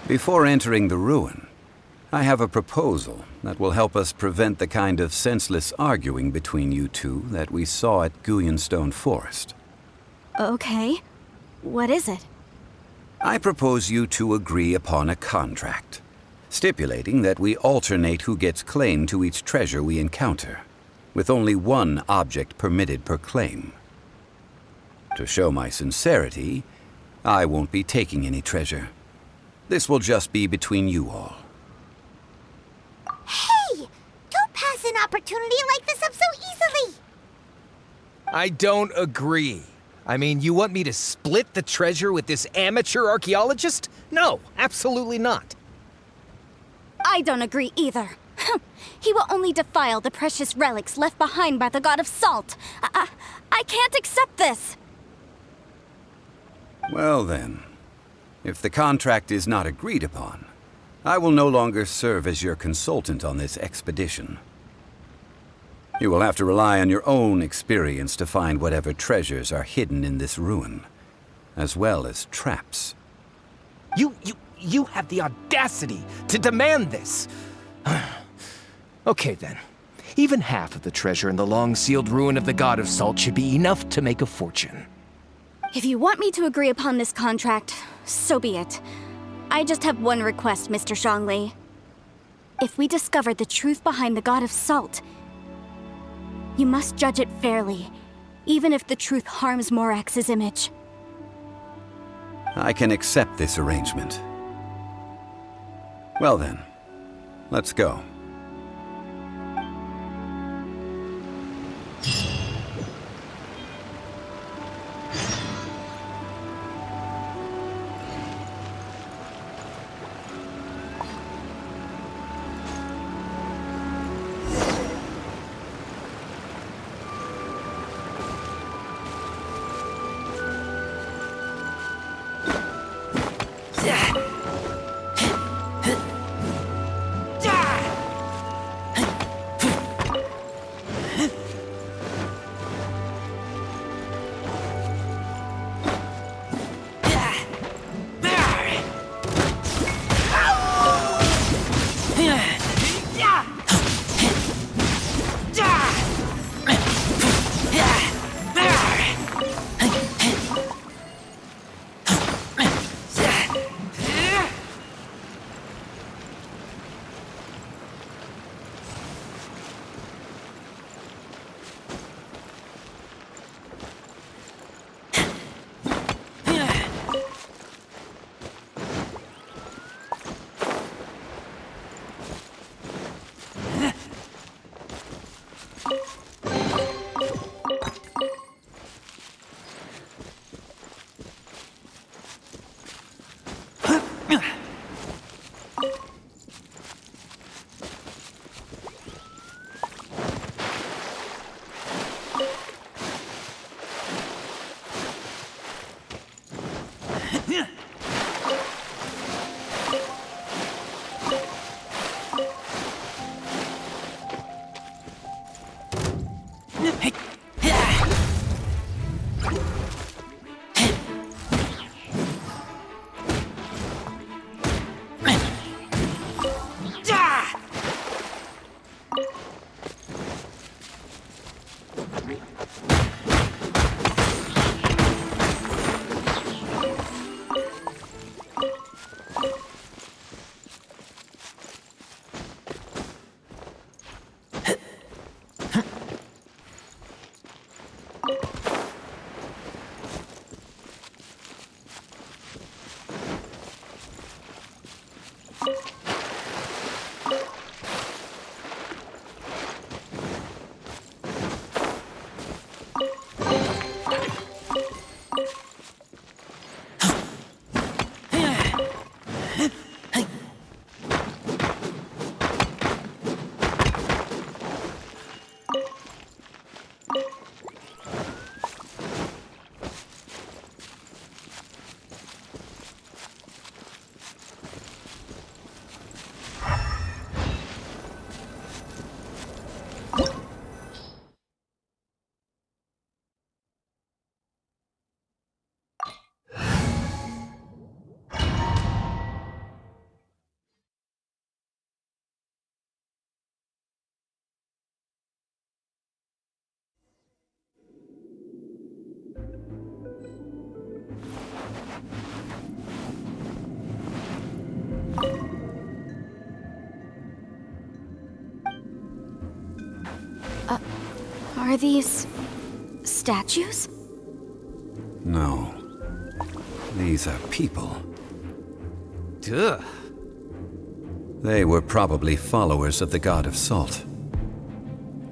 Before entering the ruin, I have a proposal that will help us prevent the kind of senseless arguing between you two that we saw at Guyenstone Forest. Okay. What is it? I propose you two agree upon a contract, stipulating that we alternate who gets claim to each treasure we encounter, with only one object permitted per claim. To show my sincerity, I won't be taking any treasure. This will just be between you all. Hey! Don't pass an opportunity like this up so easily! I don't agree. I mean, you want me to split the treasure with this amateur archaeologist? No, absolutely not. I don't agree either. He will only defile the precious relics left behind by the god of salt. I can't accept this! Well then, if the contract is not agreed upon, I will no longer serve as your consultant on this expedition. You will have to rely on your own experience to find whatever treasures are hidden in this ruin, as well as traps. You have the audacity to demand this! Okay then. Even half of the treasure in the long-sealed ruin of the God of Salt should be enough to make a fortune. If you want me to agree upon this contract, so be it. I just have one request, Mr. Zhongli. If we discover the truth behind the God of Salt, you must judge it fairly, even if the truth harms Morax's image. I can accept this arrangement. Well then, let's go. Are these statues? No. These are people. Duh. They were probably followers of the god of salt.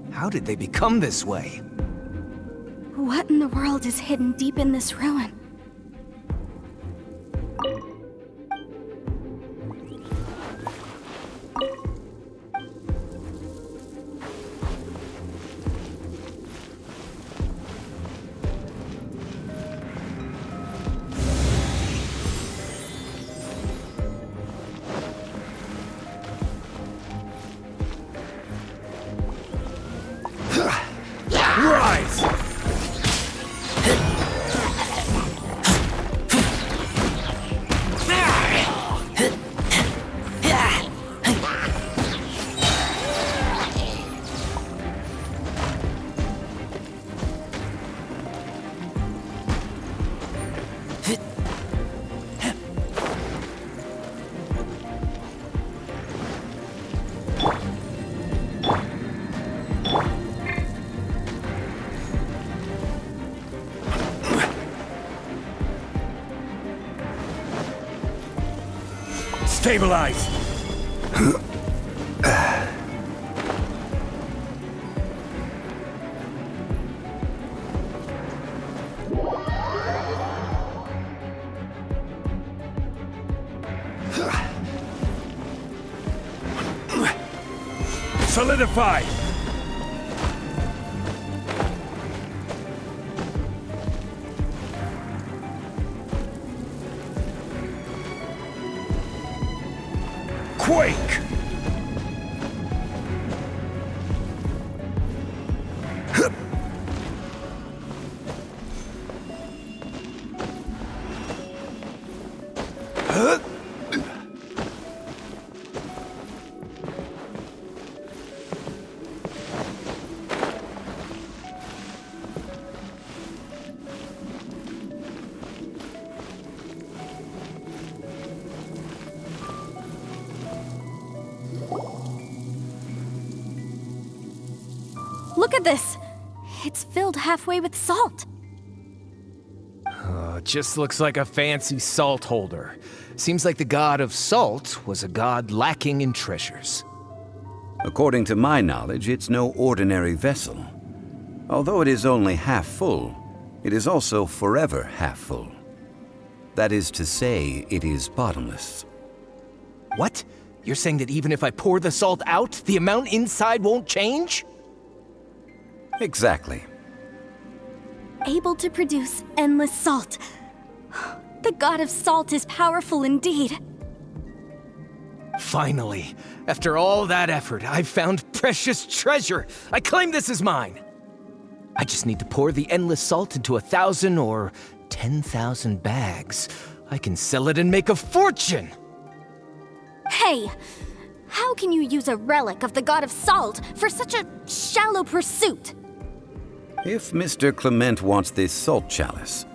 How did they become this way? What in the world is hidden deep in this ruin? Rise! Stabilize! Solidify! Quake! Look at this! It's filled halfway with salt. Just looks like a fancy salt holder. Seems like the god of salt was a god lacking in treasures. According to my knowledge, it's no ordinary vessel. Although it is only half full, it is also forever half full. That is to say, it is bottomless. What? You're saying that even if I pour the salt out, the amount inside won't change? Exactly. Able to produce endless salt. The god of salt is powerful indeed. Finally, after all that effort, I've found precious treasure. I claim this as mine. I just need to pour the endless salt into 1,000 or 10,000 bags. I can sell it and make a fortune. Hey! How can you use a relic of the god of salt for such a shallow pursuit? If Mr. Clement wants this salt chalice,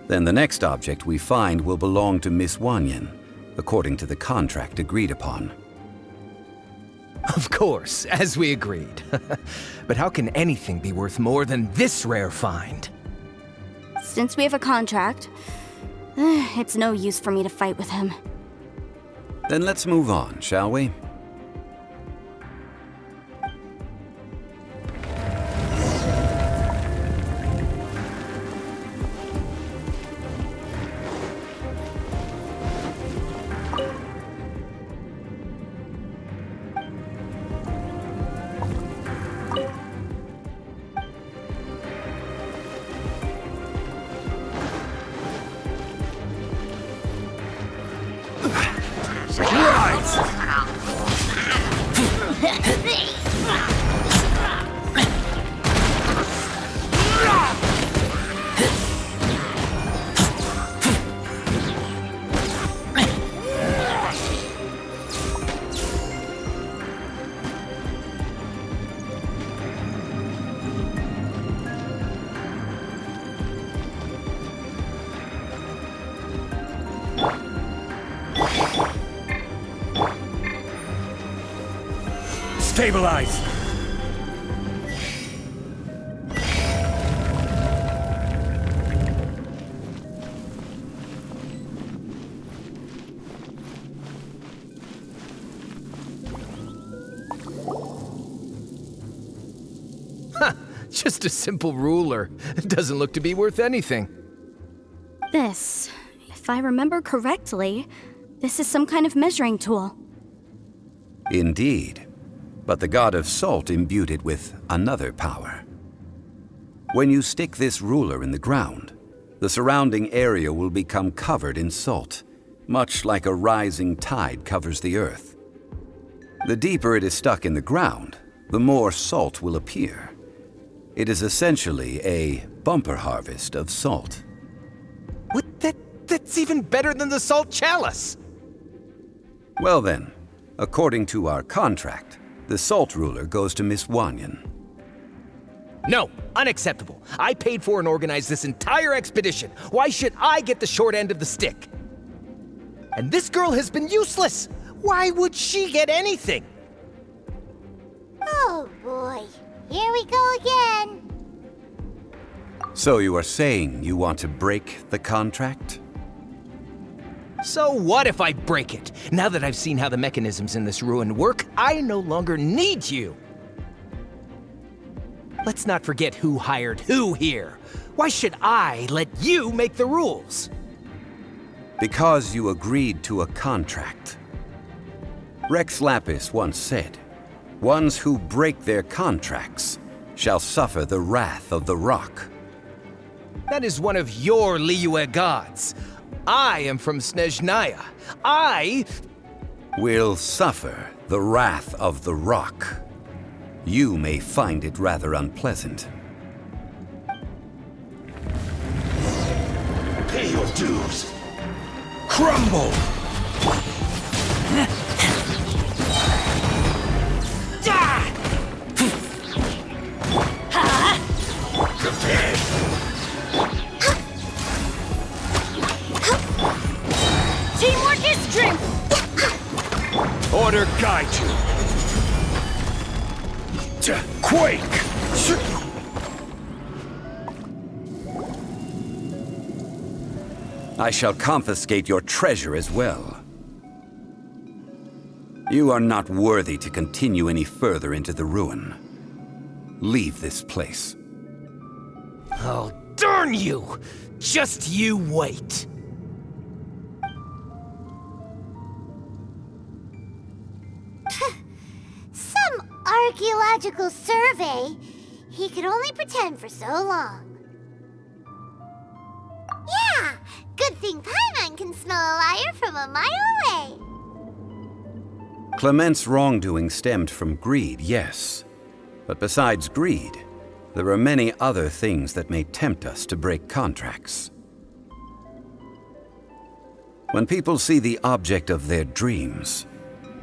then the next object we find will belong to Miss Wanyan, according to the contract agreed upon. Of course, as we agreed. But how can anything be worth more than this rare find? Since we have a contract, it's no use for me to fight with him. Then let's move on, shall we? Stabilize! Just a simple ruler. It doesn't look to be worth anything. This, if I remember correctly, this is some kind of measuring tool. Indeed. But the god of salt imbued it with another power. When you stick this ruler in the ground, the surrounding area will become covered in salt, much like a rising tide covers the earth. The deeper it is stuck in the ground, the more salt will appear. It is essentially a bumper harvest of salt. What? That's even better than the salt chalice! Well then, according to our contract, the salt ruler goes to Miss Wanyan. No, unacceptable. I paid for and organized this entire expedition. Why should I get the short end of the stick? And this girl has been useless. Why would she get anything? Oh boy, here we go again. So you are saying you want to break the contract? So what if I break it? Now that I've seen how the mechanisms in this ruin work, I no longer need you. Let's not forget who hired who here. Why should I let you make the rules? Because you agreed to a contract. Rex Lapis once said, "Ones who break their contracts shall suffer the wrath of the rock." That is one of your Liyue gods. I am from Snezhnaya. I will suffer the wrath of the rock. You may find it rather unpleasant. Pay your dues. Crumble! Prepare. Teamwork is strength! Order guide you. Quake! I shall confiscate your treasure as well. You are not worthy to continue any further into the ruin. Leave this place. Oh, darn you! Just you wait. Some archaeological survey. He could only pretend for so long. Yeah, good thing Paimon can smell a liar from a mile away. Clement's wrongdoing stemmed from greed, yes. But besides greed, there are many other things that may tempt us to break contracts. When people see the object of their dreams,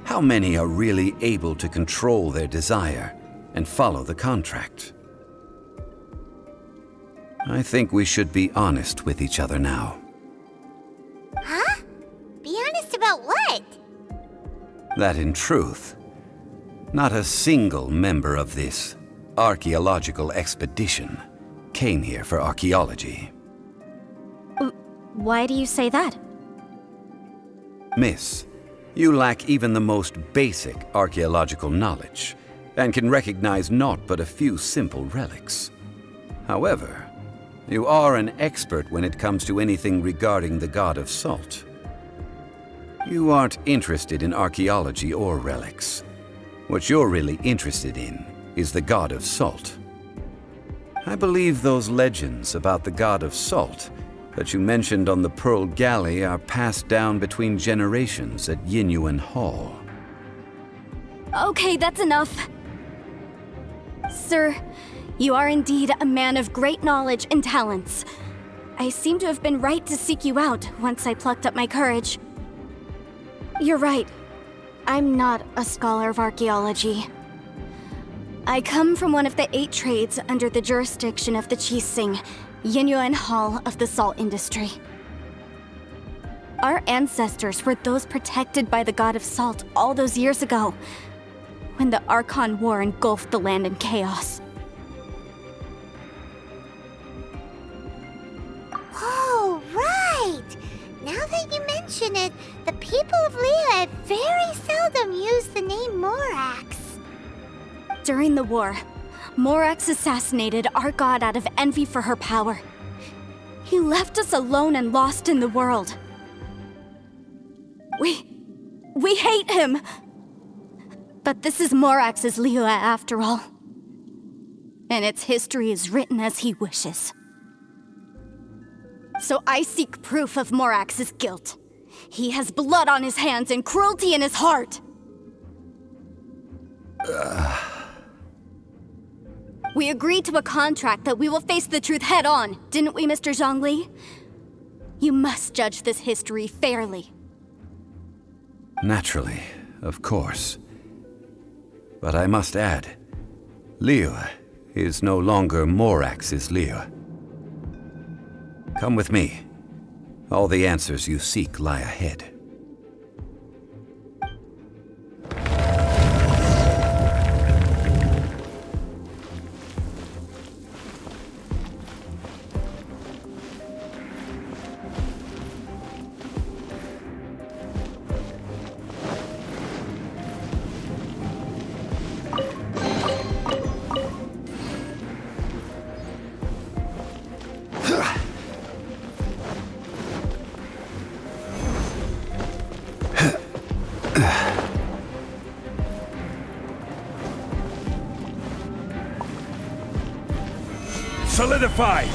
how many are really able to control their desire and follow the contract? I think we should be honest with each other now. Huh? Be honest about what? That in truth, not a single member of this archaeological expedition came here for archaeology. Why do you say that? Miss, you lack even the most basic archaeological knowledge, and can recognize naught but a few simple relics. However, you are an expert when it comes to anything regarding the god of salt. You aren't interested in archaeology or relics. What you're really interested in is the god of salt. I believe those legends about the god of salt that you mentioned on the Pearl Galley are passed down between generations at Yinyuan Hall. Okay, that's enough. Sir, you are indeed a man of great knowledge and talents. I seem to have been right to seek you out once I plucked up my courage. You're right. I'm not a scholar of archaeology. I come from one of the 8 trades under the jurisdiction of the Qixing, Yinyuan Hall of the salt industry. Our ancestors were those protected by the god of salt all those years ago, when the Archon War engulfed the land in chaos. Oh, right! Now that you mention it, the people of Liyue very seldom use the name Morax. During the war, Morax assassinated our god out of envy for her power. He left us alone and lost in the world. We hate him! But this is Morax's Liyue after all. And its history is written as he wishes. So I seek proof of Morax's guilt. He has blood on his hands and cruelty in his heart. We agreed to a contract that we will face the truth head on, didn't we, Mr. Zhongli? You must judge this history fairly. Naturally, of course. But I must add, Liyue is no longer Morax's Liyue. Come with me. All the answers you seek lie ahead. Solidify!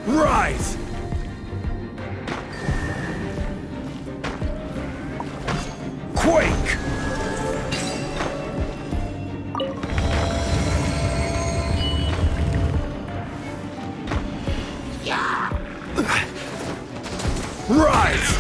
Rise! Quake! Rise!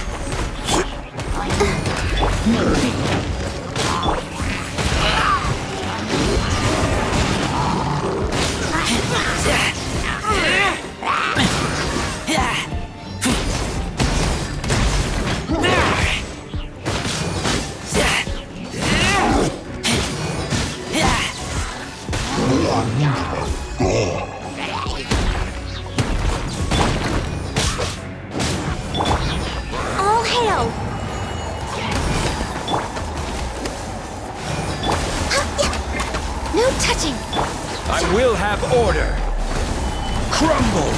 All hail! No touching! I will have order! Crumble!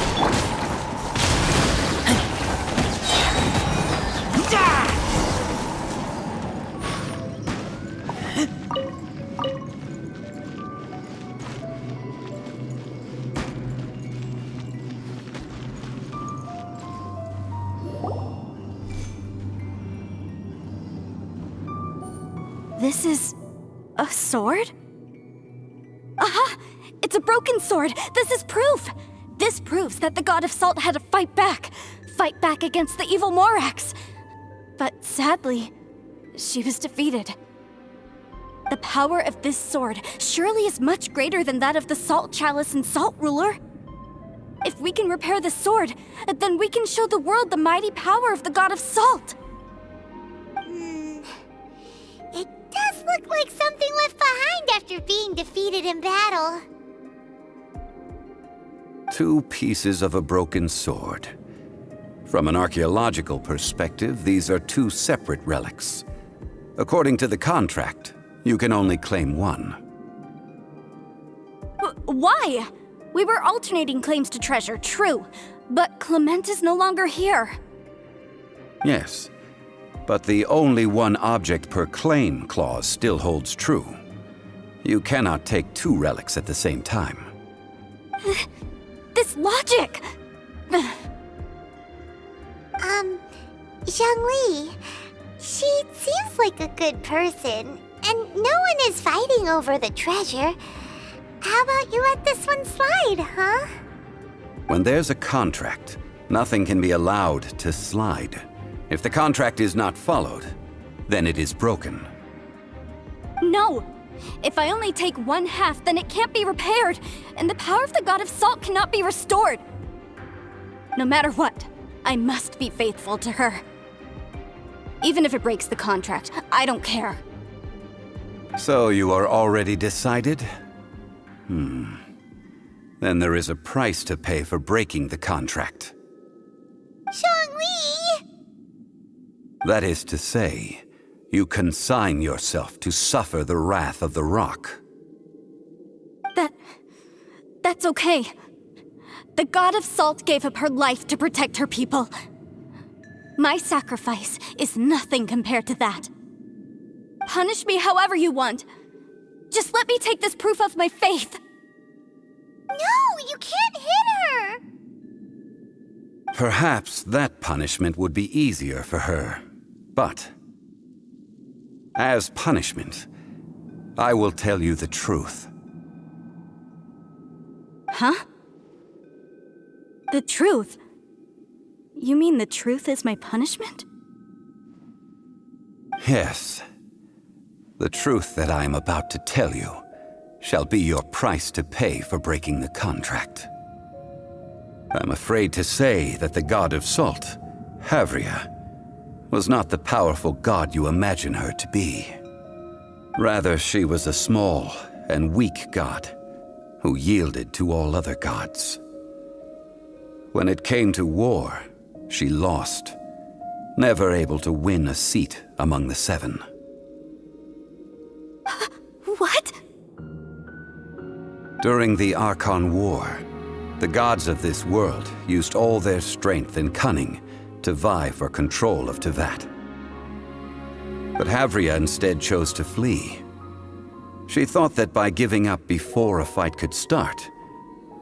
This is a sword? Aha! It's a broken sword! This is proof! This proves that the God of Salt had to fight back against the evil Morax. But sadly, she was defeated. The power of this sword surely is much greater than that of the Salt Chalice and Salt Ruler. If we can repair the sword, then we can show the world the mighty power of the God of Salt. It does look like something left behind after being defeated in battle. 2 pieces of a broken sword. From an archaeological perspective, these are 2 separate relics. According to the contract, you can only claim one. Why? We were alternating claims to treasure, true, but Clement is no longer here. Yes, but the only one object per claim clause still holds true. You cannot take 2 relics at the same time. This logic! Zhongli, she seems like a good person, and no one is fighting over the treasure. How about you let this one slide, huh? When there's a contract, nothing can be allowed to slide. If the contract is not followed, then it is broken. No! If I only take 1/2, then it can't be repaired, and the power of the God of Salt cannot be restored. No matter what, I must be faithful to her. Even if it breaks the contract, I don't care. So you are already decided? Then there is a price to pay for breaking the contract. That is to say, you consign yourself to suffer the wrath of the rock. That's okay. The God of Salt gave up her life to protect her people. My sacrifice is nothing compared to that. Punish me however you want. Just let me take this proof of my faith. No, you can't hit her! Perhaps that punishment would be easier for her. But, as punishment, I will tell you the truth. Huh? The truth? You mean the truth is my punishment? Yes. The truth that I am about to tell you shall be your price to pay for breaking the contract. I'm afraid to say that the god of salt, Havria, was not the powerful god you imagine her to be. Rather, she was a small and weak god who yielded to all other gods. When it came to war, she lost, never able to win a seat among the seven. What? During the Archon War, the gods of this world used all their strength and cunning to vie for control of Tevat. But Havria instead chose to flee. She thought that by giving up before a fight could start,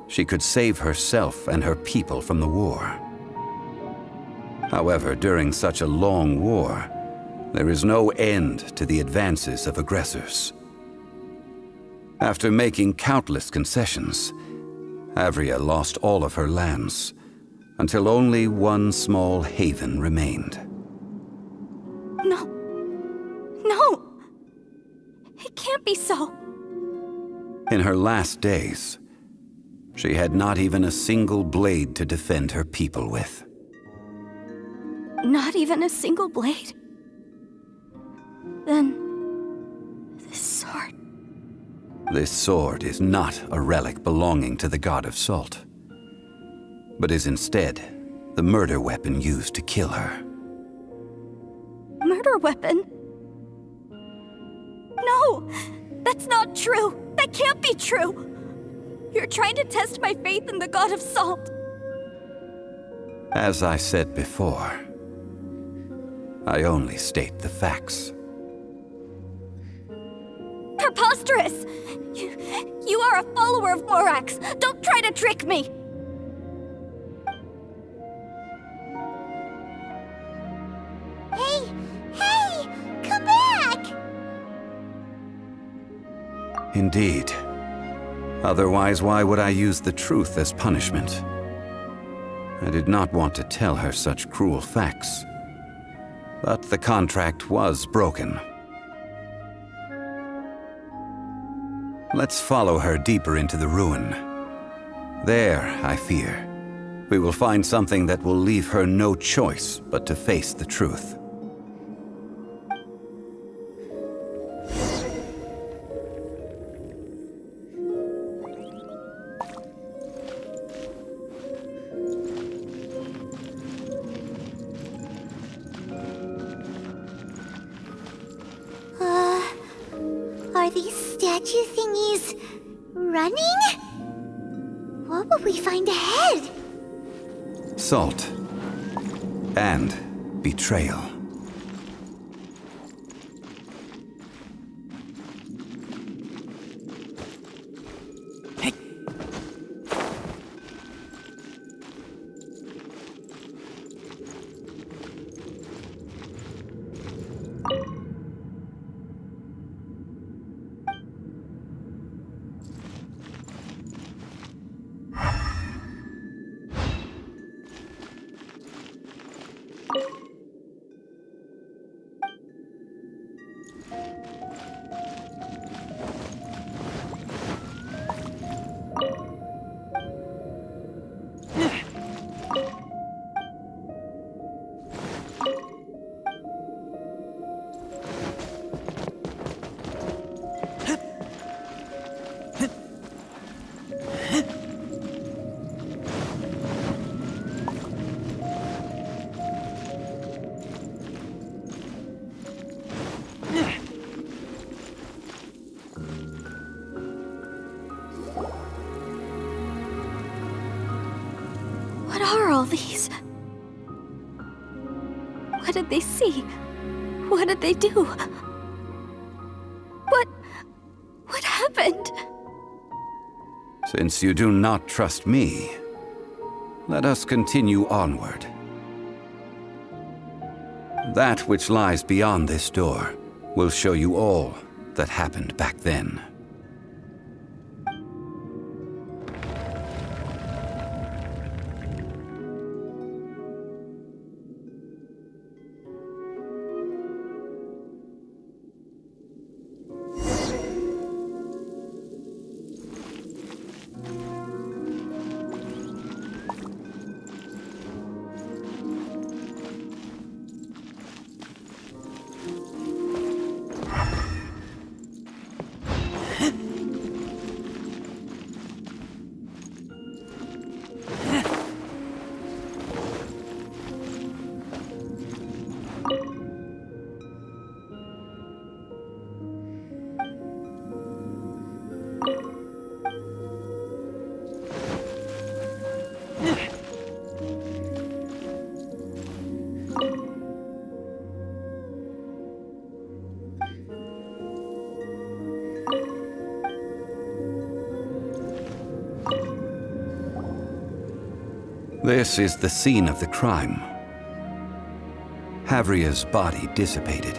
she could save herself and her people from the war. However, during such a long war, there is no end to the advances of aggressors. After making countless concessions, Havria lost all of her lands, until only one small haven remained. No. No! It can't be so. In her last days, she had not even a single blade to defend her people with. Not even a single blade? Then, this sword... This sword is not a relic belonging to the god of salt, but is instead the murder weapon used to kill her. Murder weapon? No! That's not true! That can't be true! You're trying to test my faith in the god of salt! As I said before, I only state the facts. Preposterous! You are a follower of Morax! Don't try to trick me! Hey! Come back! Indeed. Otherwise, why would I use the truth as punishment? I did not want to tell her such cruel facts. But the contract was broken. Let's follow her deeper into the ruin. There, I fear, we will find something that will leave her no choice but to face the truth. Are these statue thingies running? What will we find ahead? Salt. And betrayal. all these? What did they see? What did they do? What happened? Since you do not trust me, let us continue onward. That which lies beyond this door will show you all that happened back then. This is the scene of the crime. Havria's body dissipated,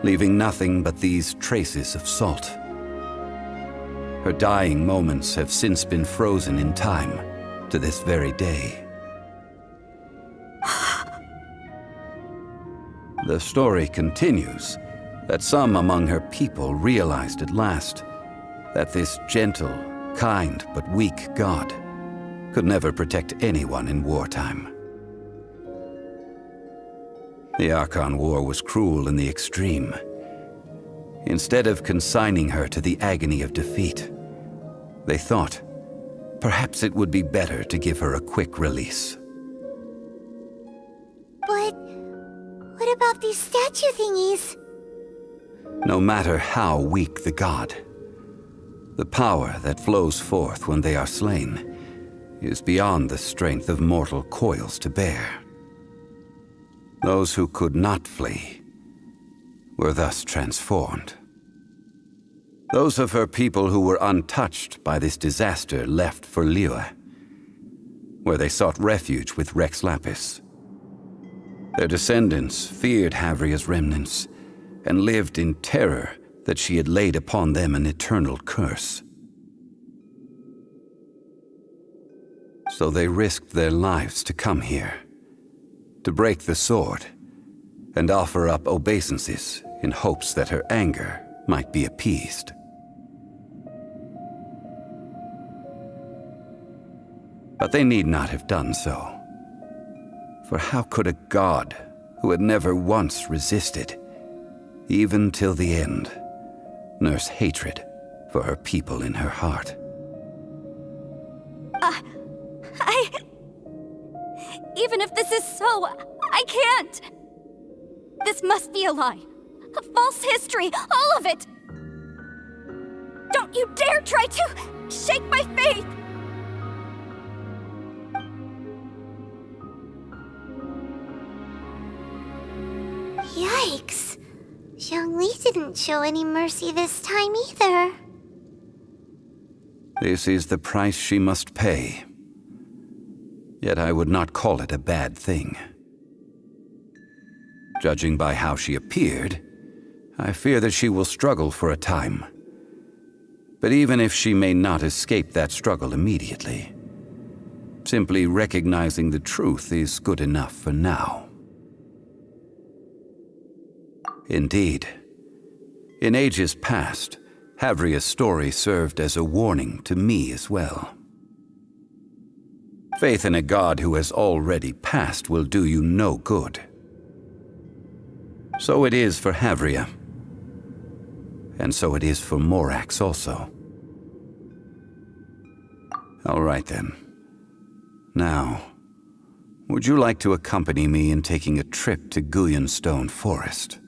leaving nothing but these traces of salt. Her dying moments have since been frozen in time to this very day. The story continues that some among her people realized at last that this gentle, kind, but weak god could never protect anyone in wartime. The Archon War was cruel in the extreme. Instead of consigning her to the agony of defeat, they thought perhaps it would be better to give her a quick release. But what about these statue thingies? No matter how weak the god, the power that flows forth when they are slain is beyond the strength of mortal coils to bear. Those who could not flee were thus transformed. Those of her people who were untouched by this disaster left for Liyue, where they sought refuge with Rex Lapis. Their descendants feared Havria's remnants and lived in terror that she had laid upon them an eternal curse. So they risked their lives to come here, to break the sword, and offer up obeisances in hopes that her anger might be appeased. But they need not have done so. For how could a god who had never once resisted, even till the end, nurse hatred for her people in her heart? Even if this is so, I can't! This must be a lie. A false history, all of it! Don't you dare try to shake my faith! Yikes. Zhongli didn't show any mercy this time either. This is the price she must pay. Yet I would not call it a bad thing. Judging by how she appeared, I fear that she will struggle for a time. But even if she may not escape that struggle immediately, simply recognizing the truth is good enough for now. Indeed, in ages past, Havria's story served as a warning to me as well. Faith in a god who has already passed will do you no good. So it is for Havria. And so it is for Morax also. All right then. Now, would you like to accompany me in taking a trip to Guyonstone Forest?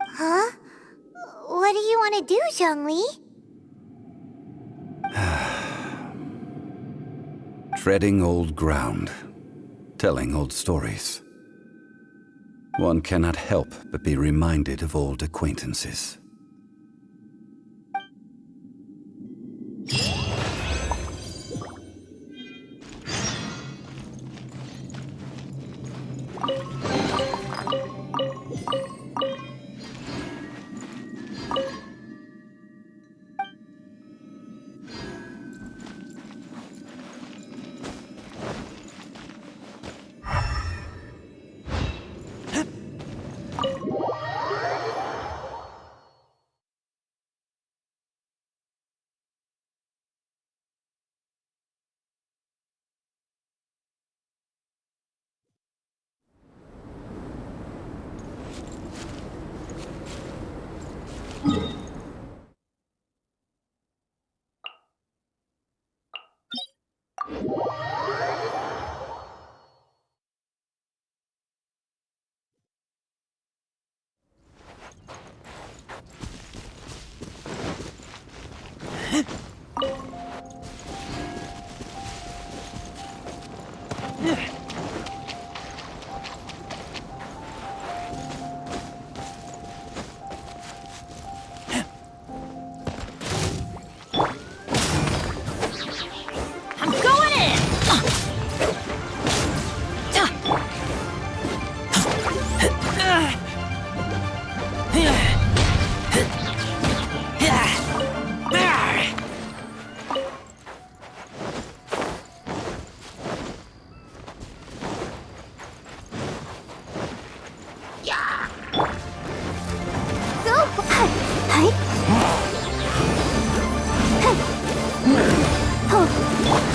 Huh? What do you want to do, Zhongli? Treading old ground, telling old stories. One cannot help but be reminded of old acquaintances.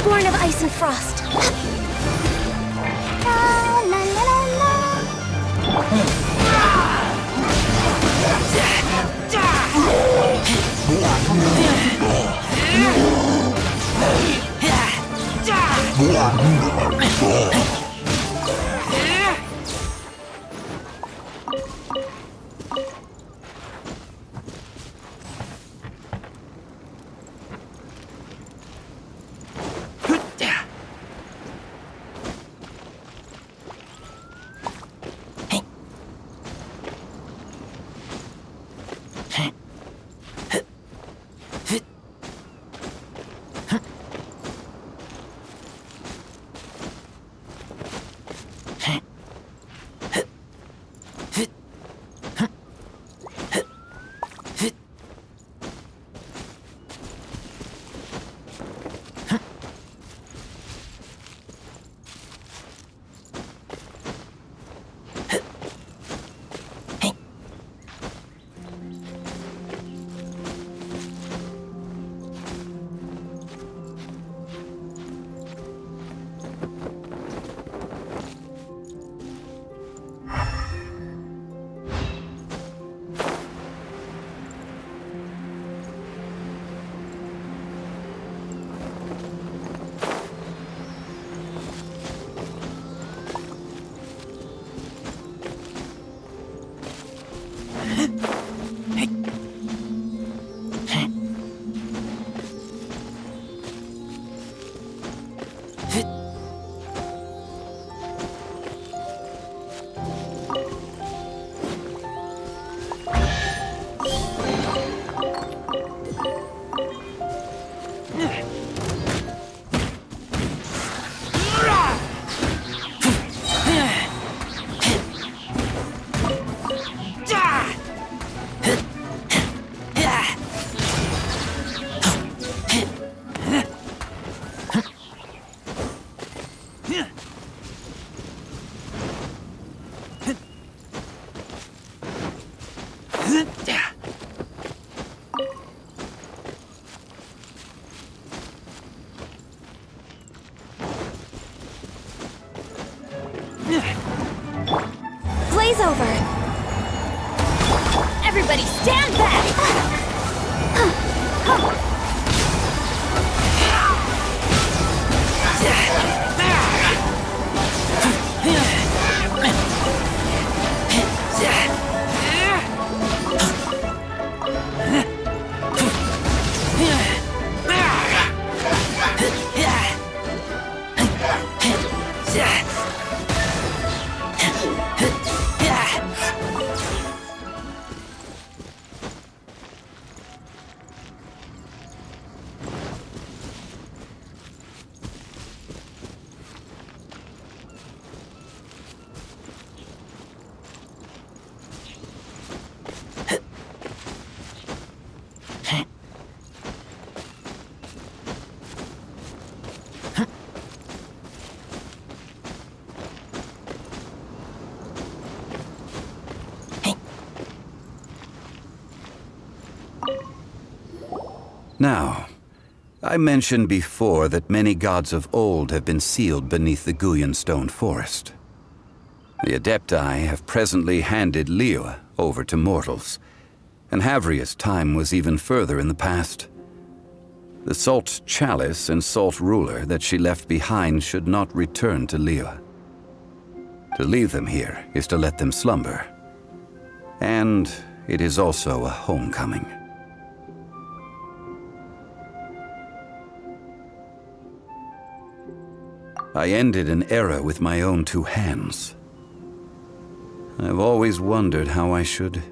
Born of ice and frost. La la la la la. Blaze over! Everybody stand back! Now, I mentioned before that many gods of old have been sealed beneath the Guyan stone forest. The Adepti have presently handed Liyue over to mortals, and Havria's time was even further in the past. The Salt Chalice and Salt Ruler that she left behind should not return to Liyue. To leave them here is to let them slumber, and it is also a homecoming. I ended an era with my own two hands. I've always wondered how I should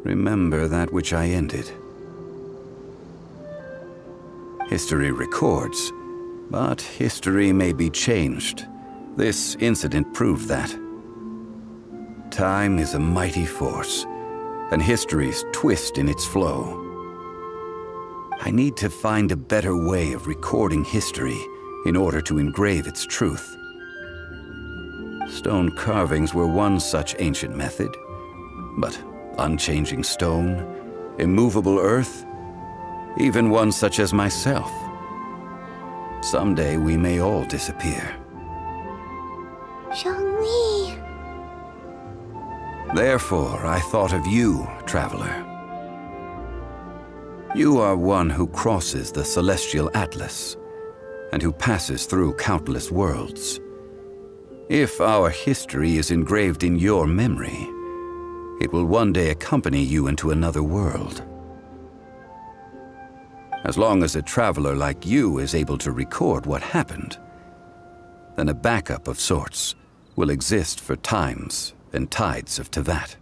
remember that which I ended. History records, but history may be changed. This incident proved that. Time is a mighty force, and history's twist in its flow. I need to find a better way of recording history in order to engrave its truth. Stone carvings were one such ancient method, but unchanging stone, immovable earth, even one such as myself. Someday we may all disappear. Zhongli. Therefore, I thought of you, traveler. You are one who crosses the celestial atlas, and who passes through countless worlds. If our history is engraved in your memory, it will one day accompany you into another world. As long as a traveler like you is able to record what happened, then a backup of sorts will exist for times and tides of Teyvat.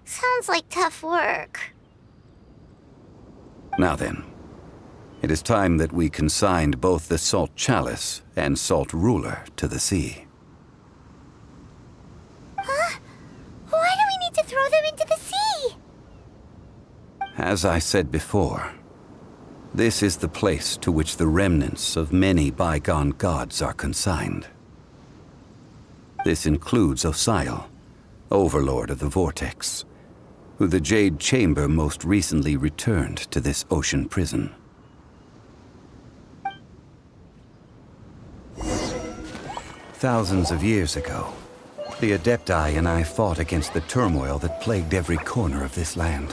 Sounds like tough work. Now then, it is time that we consigned both the Salt Chalice and Salt Ruler to the sea. Huh? Why do we need to throw them into the sea? As I said before, this is the place to which the remnants of many bygone gods are consigned. This includes Osial, Overlord of the Vortex, who the Jade Chamber most recently returned to this ocean prison. Thousands of years ago, the Adepti and I fought against the turmoil that plagued every corner of this land.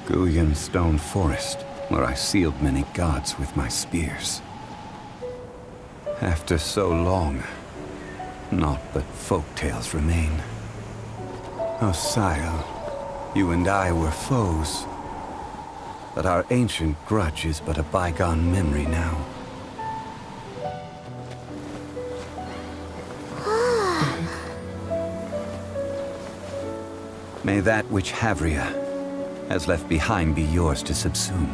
Guyan Stone Forest, where I sealed many gods with my spears. After so long, naught but folk tales remain. Osial, you and I were foes, but our ancient grudge is but a bygone memory now. May that which Havria has left behind be yours to subsume.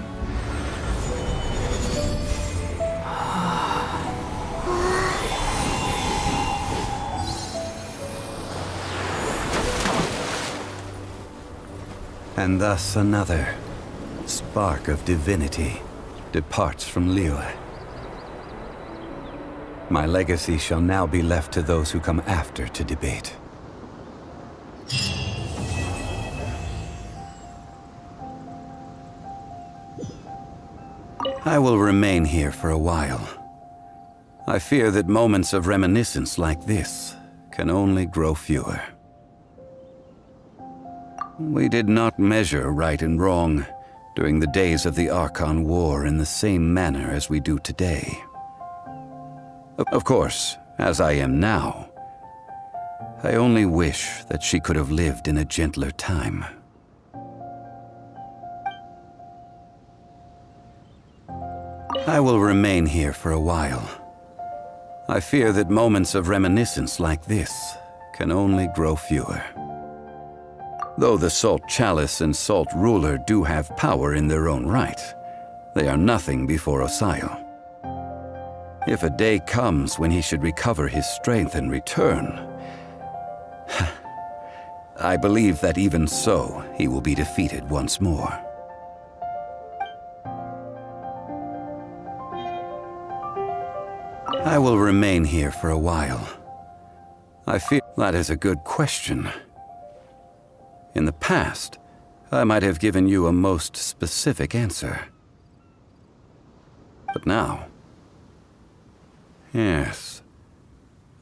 And thus another spark of divinity departs from Liyue. My legacy shall now be left to those who come after to debate. I will remain here for a while. I fear that moments of reminiscence like this can only grow fewer. We did not measure right and wrong during the days of the Archon War in the same manner as we do today. Of course, as I am now, I only wish that she could have lived in a gentler time. I will remain here for a while. I fear that moments of reminiscence like this can only grow fewer. Though the Salt Chalice and Salt Ruler do have power in their own right, they are nothing before Osial. If a day comes when he should recover his strength and return, I believe that even so, he will be defeated once more. I will remain here for a while. I feel that is a good question. In the past, I might have given you a most specific answer. But now... Yes.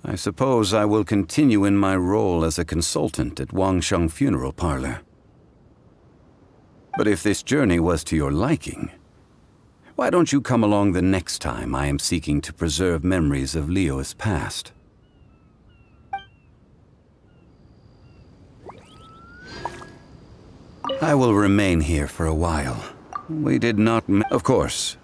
I suppose I will continue in my role as a consultant at Wangsheng Funeral Parlor. But if this journey was to your liking, why don't you come along the next time I am seeking to preserve memories of Leo's past? I will remain here for a while. We did not... Of course,